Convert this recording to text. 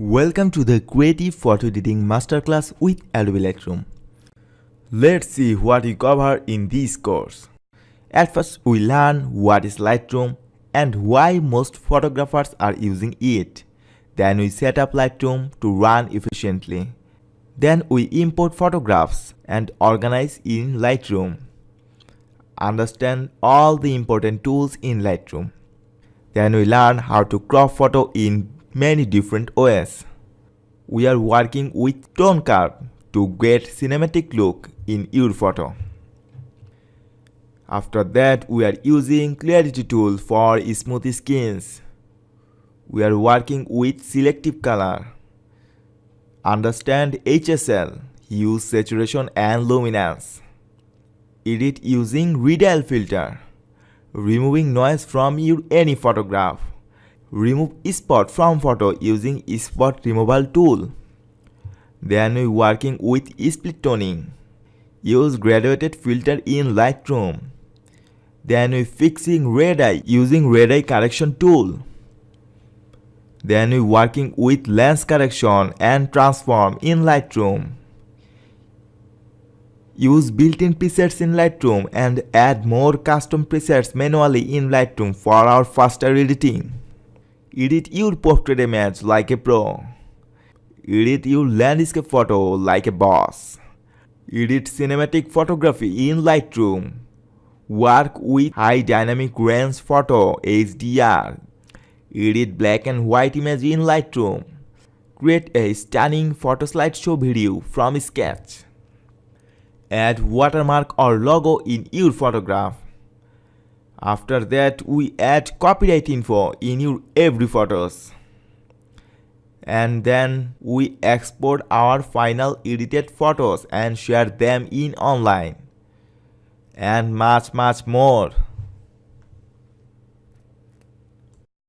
Welcome to the Creative Photo Editing Masterclass with Adobe Lightroom. Let's see what we cover in this course. At first, we learn what is Lightroom and why most photographers are using it. Then we set up Lightroom to run efficiently. Then we import photographs and organize in Lightroom. Understand all the important tools in Lightroom. Then we learn how to crop photo in many different ways. We are working with tone curve to get cinematic look in your photo. After that, we are using clarity tool for smooth skins. We are working with selective color. Understand HSL, use saturation and luminance. Edit using radial filter. Removing noise from your any photograph. Remove spot from photo using spot removal tool. Then we working with split toning. Use graduated filter in Lightroom. Then we fixing red eye using red eye correction tool. Then we working with lens correction and transform in Lightroom. Use built-in presets in Lightroom and add more custom presets manually in Lightroom for our faster editing. Edit your portrait image like a pro. Edit your landscape photo like a boss. Edit cinematic photography in Lightroom. Work with high dynamic range photo HDR. Edit black and white image in Lightroom. Create a stunning photo slideshow video from sketch. Add watermark or logo in your photograph. After that, we add copyright info in your every photos. And then we export our final edited photos and share them in online. And much more.